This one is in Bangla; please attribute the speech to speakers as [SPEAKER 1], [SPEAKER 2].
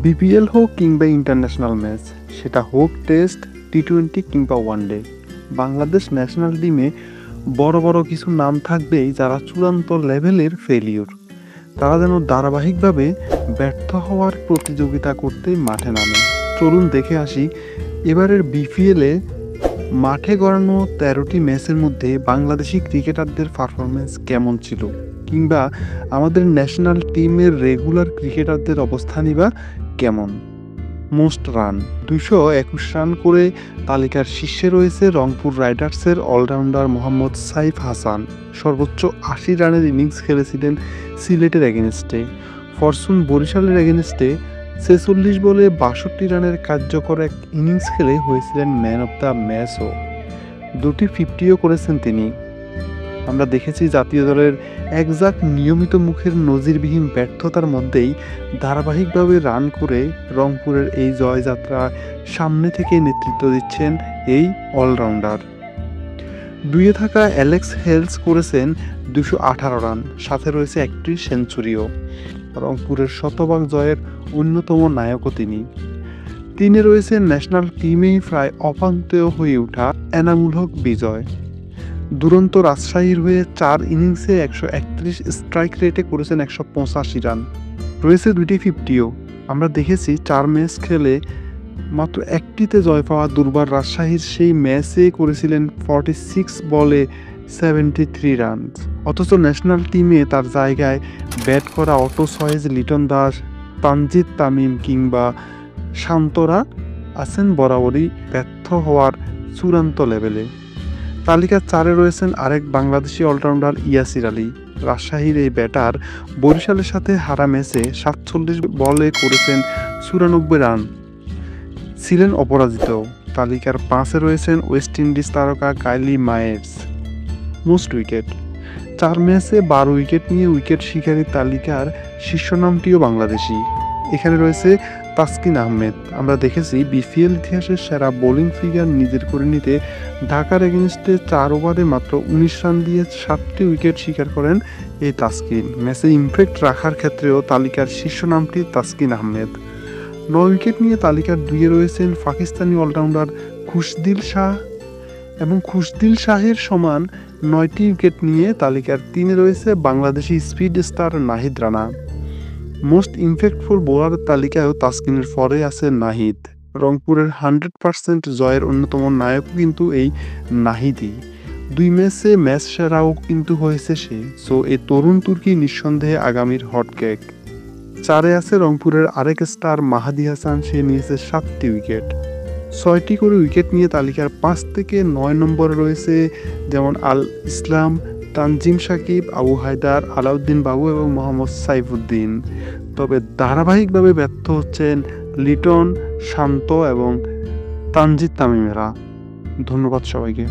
[SPEAKER 1] বিপিএল হোক কিংবা ইন্টারন্যাশনাল ম্যাচ, সেটা হোক টেস্ট, টি-20 কিংবা ওয়ানডে, বাংলাদেশ ন্যাশনাল টিমে বড় বড় কিছু নাম থাকবেই যারা চূড়ান্ত লেভেলের ফেলিওর। তারা যেন ধারাবাহিকভাবে ব্যর্থ হওয়ার প্রতিযোগিতা করতেই মাঠে নামে। চলুন দেখে আসি এবারের বিপিএলে মাঠে গড়ানো 13টি ম্যাচের মধ্যে বাংলাদেশি ক্রিকেটারদের পারফরমেন্স কেমন ছিল, কিংবা আমাদের ন্যাশনাল টিমের রেগুলার ক্রিকেটারদের অবস্থানই বা কেমন। মোস্ট রান 221 রান করে তালিকার শীর্ষে রয়েছে রংপুর রাইডার্সের অলরাউন্ডার মোহাম্মদ সাইফ হাসান। সর্বোচ্চ 80 রানের ইনিংস খেলেছিলেন সিলেটের এগেনস্টে। ফরচুন বরিশালের এগেনস্টে 46 বলে 62 রানের কার্যকর এক ইনিংস খেলে হয়েছিলেন ম্যান অব দ্য ম্যাচও। 2টি 50ও করেছেন তিনি। আমরা দেখেছি জাতীয় দলের একজাক নিয়মিত মুখের নজিরবিহীন ব্যর্থতার মধ্যেই ধারাবাহিকভাবে রান করে রংপুরের এই জয়যাত্রা সামনে থেকে নেতৃত্ব দিচ্ছেন এই অলরাউন্ডার। 2-এ থাকা অ্যালেক্স হেলস করেছেন 218 রান, সাথে রয়েছে একটি সেঞ্চুরিও। রংপুরের শতভাগ জয়ের অন্যতম নায়কও তিনি। 3-এ রয়েছে ন্যাশনাল টিমেই প্রায় অপান্তেয় হয়ে ওঠা এনামুল হক বিজয়। দুরন্ত রাজশাহীর হয়ে 4 ইনিংসে 131 স্ট্রাইক রেটে করেছেন 185 রান। রয়েছে 2টি 50ও। আমরা দেখেছি 4 ম্যাচ খেলে মাত্র একটিতে জয় পাওয়া দুর্বার রাজশাহীর সেই ম্যাচে করেছিলেন 46 বলে 73 রান। অথচ ন্যাশনাল টিমে তার জায়গায় ব্যাট করা অটো সয়েজ, লিটন দাস, তানজিদ তামিম কিংবা শান্তরা আছেন বরাবরই ব্যর্থ হওয়ার চূড়ান্ত লেভেলে। তালিকার 4-এ রয়েছেন আরেক বাংলাদেশি অলরাউন্ডার ইয়াসির আলী। রাজশাহীর এই ব্যাটার বরিশালের সাথে হারা ম্যাচে 47 বলে করেছেন 94 রান, ছিলেন অপরাজিত। তালিকার 5-এ রয়েছেন ওয়েস্ট ইন্ডিজ তারকা কাইলি মায়ের্স। মোস্ট উইকেট 4 ম্যাচে 12 উইকেট নিয়ে উইকেট শিকারী তালিকার শীর্ষ নামটিও বাংলাদেশি। এখানে রয়েছে তাসকিন আহমেদ। আমরা দেখেছি বিপিএল ইতিহাসের সেরা বোলিং ফিগার নিজের করে নিতে ঢাকার এগেনস্টে 4 ওভারে মাত্র 19 রান দিয়ে 7টি উইকেট শিকার করেন এই তাসকিন। ম্যাচে ইমপ্যাক্ট রাখার ক্ষেত্রেও তালিকার শীর্ষ নামটি তাসকিন আহমেদ। 9 উইকেট নিয়ে তালিকার 2-এ রয়েছেন পাকিস্তানি অলরাউন্ডার খুশদিল শাহ, এবং খুশদিল শাহের সমান 9টি উইকেট নিয়ে তালিকার 3-এ রয়েছে Bangladeshi speed star Nahid Rana. Most impactful বোলারের তালিকায়ও তাসকিনের পরে আছে নাহিদ। রংপুরের 100% জয়ের অন্যতম নায়কও কিন্তু এই নাহিদই। 2 ম্যাচে ম্যাচ সেরাও কিন্তু হয়েছে সে। সো এই তরুণ তুর্কি নিঃসন্দেহে আগামীর হটকেক। 4-এ আছে রংপুরের আরেক স্টার মাহাদি হাসান। সে নিয়েছে 7টি উইকেট। 6টি করে উইকেট নিয়ে তালিকার 5 থেকে 9 নম্বরে রয়েছে যেমন আল ইসলাম, তানজিম সাকিব, আবু হায়দার, আলাউদ্দিন বাবু এবং মোহাম্মদ সাইফুদ্দিন। তবে ধারাবাহিকভাবে ব্যর্থ হচ্ছেন লিটন, শান্ত এবং তানজিদ তামিমেরা। ধন্যবাদ সবাইকে।